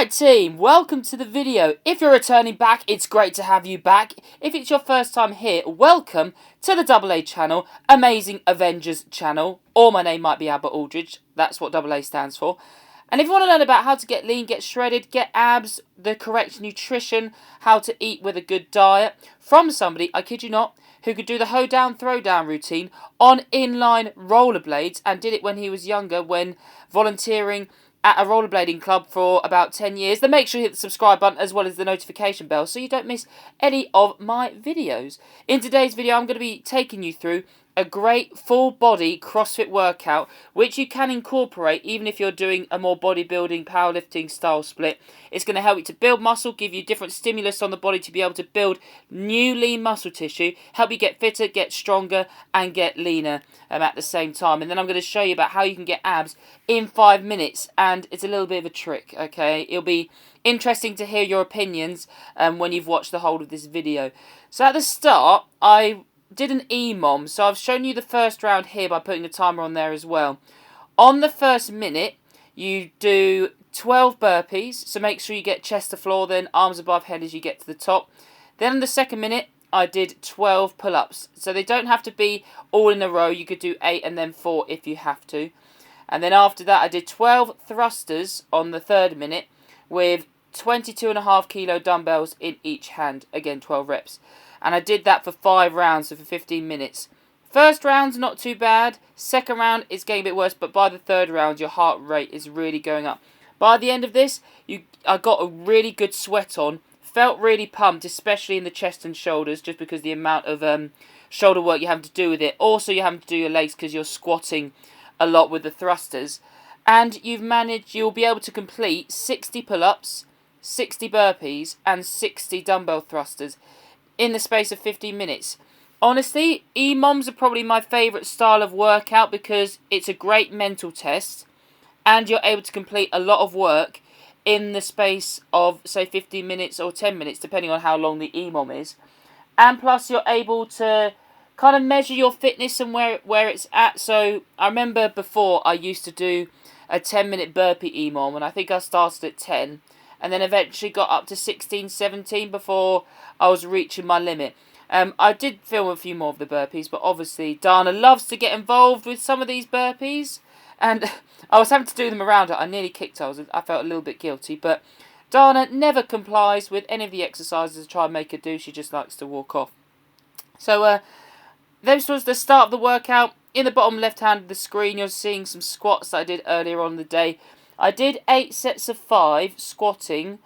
Alright team, welcome to the video. If you're returning back, it's great to have you back. If it's your first time here, welcome to the AA channel, Amazing Avengers channel. Or my name might be Albert Aldridge, that's what AA stands for. And if you want to learn about how to get lean, get shredded, get abs, the correct nutrition, how to eat with a good diet, from somebody, I kid you not, who could do the hoedown, throwdown routine on inline rollerblades and did it when he was younger when volunteering at a rollerblading club for about 10 years, then make sure you hit the subscribe button as well as the notification bell so you don't miss any of my videos. In today's video, I'm going to be taking you through a great full body CrossFit workout which you can incorporate even if you're doing a more bodybuilding, powerlifting style split. It's going to help you to build muscle, give you different stimulus on the body to be able to build new lean muscle tissue, help you get fitter, get stronger and get leaner at the same time. And then I'm going to show you about how you can get abs in 5 minutes, and it's a little bit of a trick, okay? It'll be interesting to hear your opinions when you've watched the whole of this video. So at the start, I did an EMOM, so I've shown you the first round here by putting a timer on there as well. On the first minute, you do 12 burpees, so make sure you get chest to floor, then arms above head as you get to the top. Then on the second minute, I did 12 pull-ups, so they don't have to be all in a row. You could do 8 and then 4 if you have to. And then after that, I did 12 thrusters on the third minute with 22.5 kilo dumbbells in each hand. Again, 12 reps. And I did that for 5 rounds, so for 15 minutes. First round's not too bad. Second round is getting a bit worse, but by the third round, your heart rate is really going up. By the end of this, I got a really good sweat on. Felt really pumped, especially in the chest and shoulders, just because the amount of shoulder work you have to do with it. Also, you have to do your legs because you're squatting a lot with the thrusters. And you'll be able to complete 60 pull-ups, 60 burpees, and 60 dumbbell thrusters in the space of 15 minutes. Honestly, EMOMs are probably my favourite style of workout because it's a great mental test and you're able to complete a lot of work in the space of, say, 15 minutes or 10 minutes, depending on how long the EMOM is. And plus, you're able to kind of measure your fitness and where it's at. So, I remember before I used to do a 10-minute burpee EMOM, and I think I started at 10, and then eventually got up to 16, 17 before I was reaching my limit. I did film a few more of the burpees, but obviously Dana loves to get involved with some of these burpees, and I was having to do them around her. I nearly kicked her. I felt a little bit guilty, but Dana never complies with any of the exercises I try and make her do. She just likes to walk off. So this was the start of the workout. In the bottom left hand of the screen, you're seeing some squats that I did earlier on in the day. I did 8 sets of 5 squatting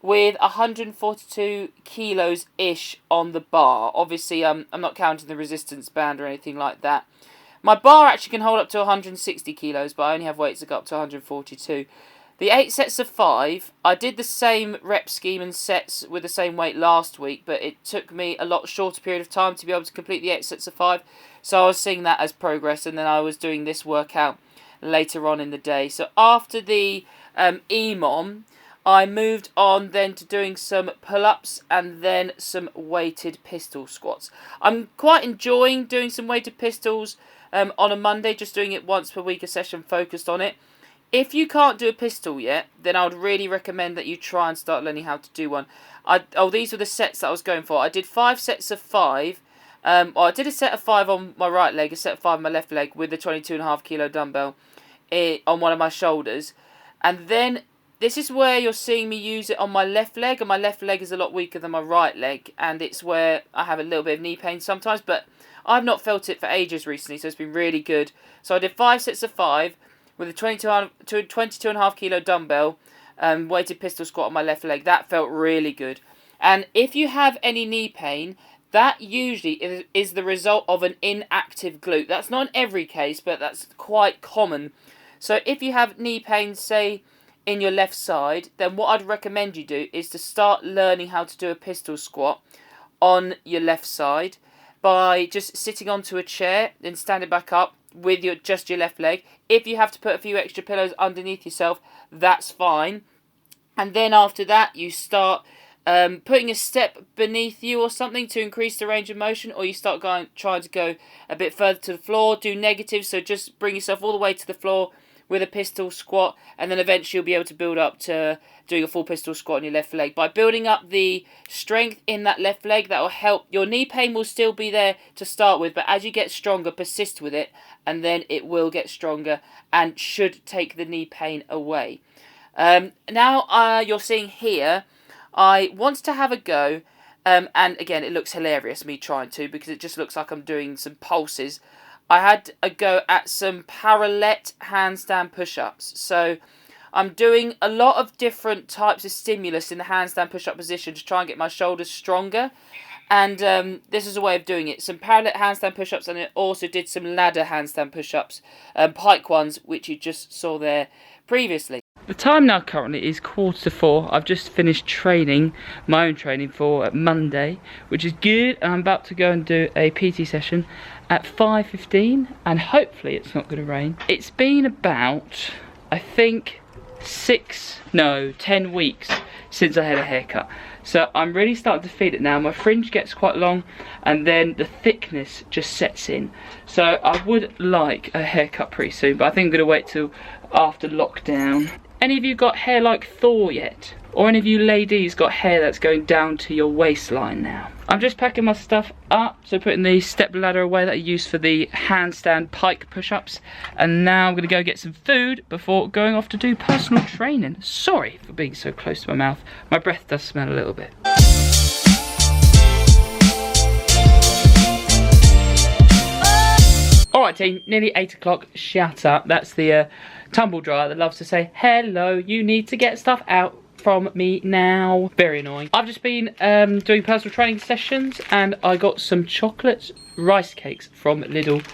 with 142 kilos-ish on the bar. Obviously, I'm not counting the resistance band or anything like that. My bar actually can hold up to 160 kilos, but I only have weights that go up to 142. The 8 sets of 5, I did the same rep scheme and sets with the same weight last week, but it took me a lot shorter period of time to be able to complete the 8 sets of 5. So I was seeing that as progress, and then I was doing this workout later on in the day. So after the EMOM, I moved on then to doing some pull-ups and then some weighted pistol squats. I'm quite enjoying doing some weighted pistols on a Monday, just doing it once per week, a session focused on it. If you can't do a pistol yet, then I would really recommend that you try and start learning how to do one. These were the sets that I was going for. I did 5 sets of 5. I did a set of 5 on my right leg, a set of 5 on my left leg with the 22.5 kilo dumbbell on one of my shoulders. And then this is where you're seeing me use it on my left leg, and my left leg is a lot weaker than my right leg, and it's where I have a little bit of knee pain sometimes, but I've not felt it for ages recently, so it's been really good. So I did 5 sets of 5 with a 22.5 kilo dumbbell weighted pistol squat on my left leg. That felt really good. And if you have any knee pain, that usually is the result of an inactive glute. That's not in every case, but that's quite common. So if you have knee pain, say, in your left side, then what I'd recommend you do is to start learning how to do a pistol squat on your left side by just sitting onto a chair, then standing back up with just your left leg. If you have to put a few extra pillows underneath yourself, that's fine. And then after that, you start putting a step beneath you or something to increase the range of motion, or you start trying to go a bit further to the floor, do negatives, so just bring yourself all the way to the floor with a pistol squat, and then eventually you'll be able to build up to doing a full pistol squat on your left leg. By building up the strength in that left leg, that will help. Your knee pain will still be there to start with, but as you get stronger, persist with it, and then it will get stronger and should take the knee pain away. Now you're seeing here, I want to have a go, and again, it looks hilarious, me trying to, because it just looks like I'm doing some pulses. I had a go at some parallel handstand push-ups. So I'm doing a lot of different types of stimulus in the handstand push-up position to try and get my shoulders stronger. And this is a way of doing it. Some parallel handstand push-ups, and I also did some ladder handstand push-ups, pike ones, which you just saw there previously. The time now currently is 3:45. I've just finished training, my own training for Monday, which is good. And I'm about to go and do a PT session at 5:15, and hopefully it's not going to rain. It's been about, I think, 10 weeks since I had a haircut. So I'm really starting to feel it now. My fringe gets quite long, and then the thickness just sets in. So I would like a haircut pretty soon, but I think I'm going to wait till after lockdown. Any of you got hair like Thor yet? Or any of you ladies got hair that's going down to your waistline now? I'm just packing my stuff up, so putting the step ladder away that I use for the handstand pike push-ups. And now I'm going to go get some food before going off to do personal training. Sorry for being so close to my mouth. My breath does smell a little bit. Alright team, nearly 8 o'clock, shut up. That's the tumble dryer that loves to say, hello, you need to get stuff out from me now. Very annoying. I've just been doing personal training sessions, and I got some chocolate rice cakes from Lidl.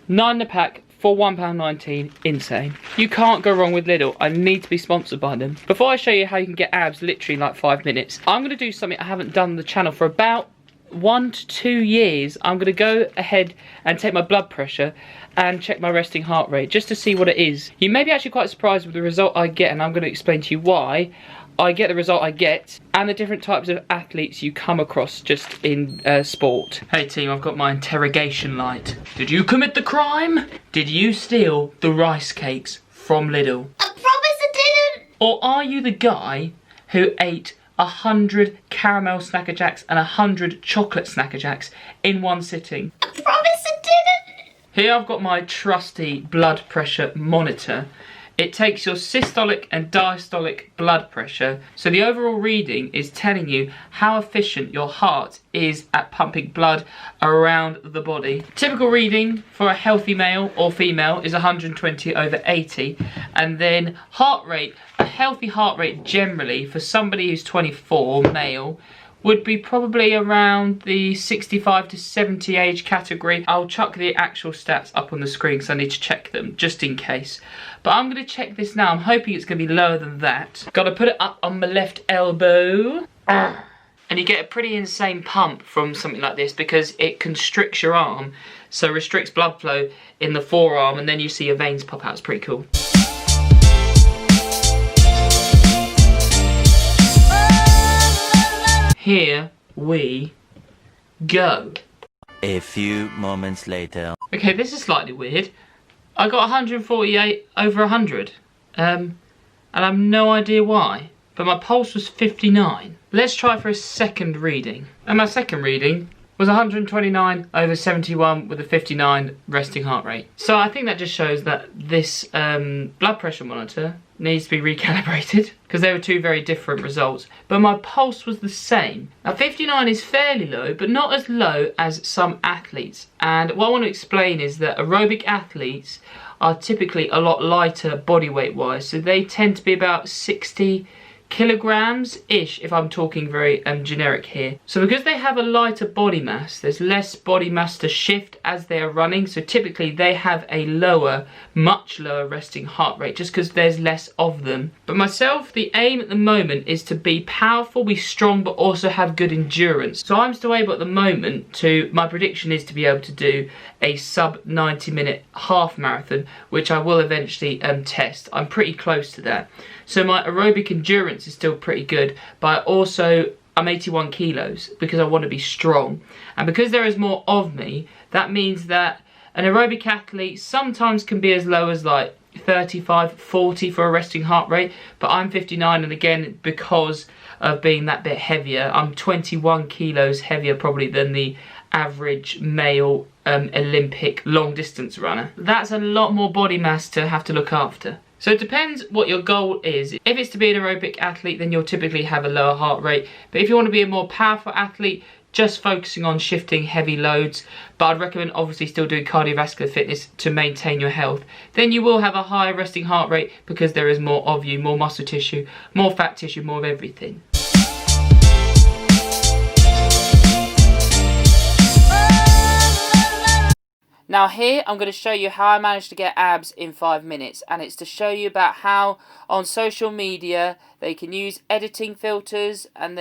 9 in a pack for £1.19. Insane. You can't go wrong with Lidl. I need to be sponsored by them. Before I show you how you can get abs literally in like 5 minutes, I'm going to do something I haven't done on the channel for about 1 to 2 years. I'm going to go ahead and take my blood pressure and check my resting heart rate just to see what it is. You may be actually quite surprised with the result I get, and I'm going to explain to you why I get the result I get and the different types of athletes you come across just in sport. Hey team, I've got my interrogation light. Did you commit the crime? Did you steal the rice cakes from Lidl? I promise I didn't! Or are you the guy who ate 100 caramel Snacker Jacks and 100 chocolate Snacker Jacks in one sitting? I promise I didn't! Here I've got my trusty blood pressure monitor. It takes your systolic and diastolic blood pressure, so the overall reading is telling you how efficient your heart is at pumping blood around the body. Typical reading for a healthy male or female is 120/80, and then heart rate, a healthy heart rate generally for somebody who's 24, male, would be probably around the 65 to 70 age category. I'll chuck the actual stats up on the screen because I need to check them just in case. But I'm going to check this now. I'm hoping it's going to be lower than that. Got to put it up on my left elbow. And you get a pretty insane pump from something like this because it constricts your arm. So restricts blood flow in the forearm, and then you see your veins pop out. It's pretty cool. Here we go. A few moments later. Okay, this is slightly weird. I got 148/100, and I've no idea why, but my pulse was 59. Let's try for a second reading. And my second reading was 129/71 with a 59 resting heart rate. So I think that just shows that this blood pressure monitor needs to be recalibrated because there were two very different results. But my pulse was the same. Now 59 is fairly low, but not as low as some athletes. And what I want to explain is that aerobic athletes are typically a lot lighter body weight wise. So they tend to be about 60 kilograms-ish, if I'm talking very generic here. So because they have a lighter body mass, there's less body mass to shift as they are running, so typically they have a lower, much lower resting heart rate just because there's less of them. But myself, the aim at the moment is to be powerful, be strong, but also have good endurance. So I'm still able at the moment to, my prediction is to be able to do a sub 90-minute half marathon, which I will eventually test. I'm pretty close to that. So my aerobic endurance is still pretty good, but I'm 81 kilos because I want to be strong. And because there is more of me, that means that an aerobic athlete sometimes can be as low as like 35, 40 for a resting heart rate, but I'm 59, and again, because of being that bit heavier, I'm 21 kilos heavier probably than the average male Olympic long distance runner. That's a lot more body mass to have to look after. So it depends what your goal is. If it's to be an aerobic athlete, then you'll typically have a lower heart rate. But if you want to be a more powerful athlete, just focusing on shifting heavy loads, but I'd recommend obviously still doing cardiovascular fitness to maintain your health, then you will have a higher resting heart rate because there is more of you, more muscle tissue, more fat tissue, more of everything. Now here, I'm going to show you how I managed to get abs in 5 minutes, and it's to show you about how on social media they can use editing filters, and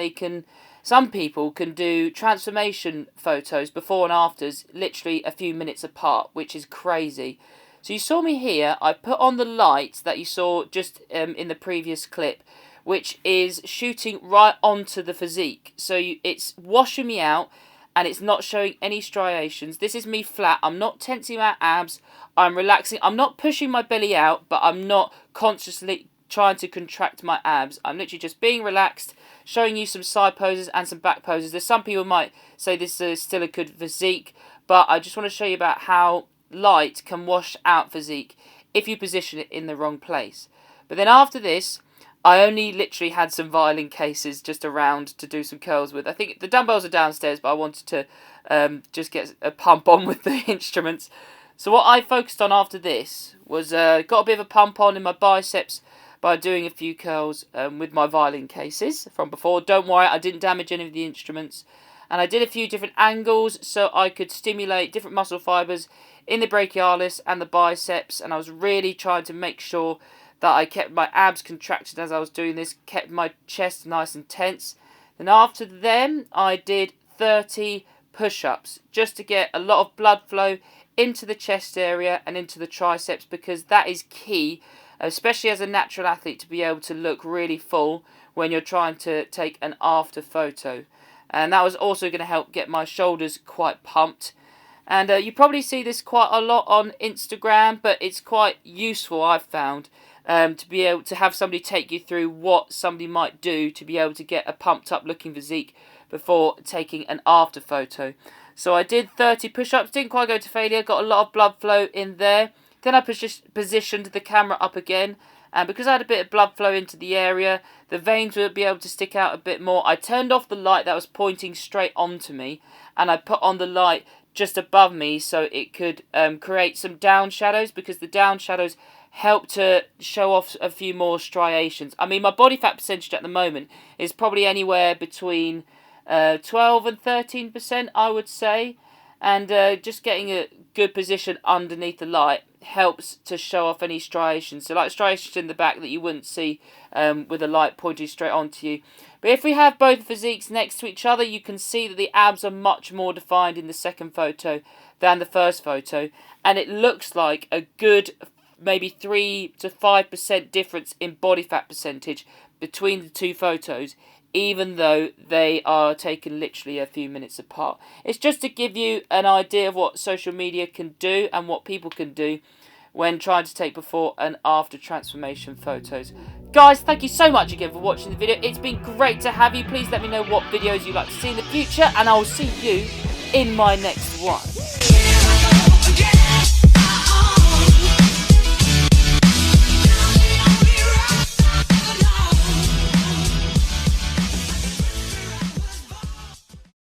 some people can do transformation photos before and afters literally a few minutes apart, which is crazy. So you saw me here, I put on the light that you saw just in the previous clip, which is shooting right onto the physique. So it's washing me out, and it's not showing any striations. This is me flat. I'm not tensing my abs. I'm relaxing. I'm not pushing my belly out, but I'm not consciously trying to contract my abs. I'm literally just being relaxed, showing you some side poses and some back poses. There's some people might say this is still a good physique, but I just want to show you about how light can wash out physique if you position it in the wrong place. But then after this, I only literally had some violin cases just around to do some curls with. I think the dumbbells are downstairs, but I wanted to just get a pump on with the instruments. So what I focused on after this was got a bit of a pump on in my biceps by doing a few curls with my violin cases from before. Don't worry, I didn't damage any of the instruments. And I did a few different angles so I could stimulate different muscle fibres in the brachialis and the biceps. And I was really trying to make sure that I kept my abs contracted as I was doing this, kept my chest nice and tense. Then after them, I did 30 push-ups just to get a lot of blood flow into the chest area and into the triceps, because that is key, especially as a natural athlete, to be able to look really full when you're trying to take an after photo. And that was also going to help get my shoulders quite pumped. And you probably see this quite a lot on Instagram, but it's quite useful, I've found, to be able to have somebody take you through what somebody might do to be able to get a pumped up looking physique before taking an after photo. So I did 30 push-ups, didn't quite go to failure, got a lot of blood flow in there. Then I positioned the camera up again, and because I had a bit of blood flow into the area, the veins would be able to stick out a bit more. I turned off the light that was pointing straight onto me, and I put on the light just above me so it could create some down shadows, because the down shadows help to show off a few more striations. I mean, my body fat percentage at the moment is probably anywhere between 12 and 13%, I would say. And just getting a good position underneath the light helps to show off any striations. So like striations in the back that you wouldn't see with a light pointing straight onto you. But if we have both physiques next to each other, you can see that the abs are much more defined in the second photo than the first photo. And it looks like a good maybe 3 to 5% difference in body fat percentage between the two photos, even though they are taken literally a few minutes apart. It's just to give you an idea of what social media can do and what people can do when trying to take before and after transformation photos. Guys, thank you so much again for watching the video. It's been great to have you. Please let me know what videos you'd like to see in the future, and I'll see you in my next one.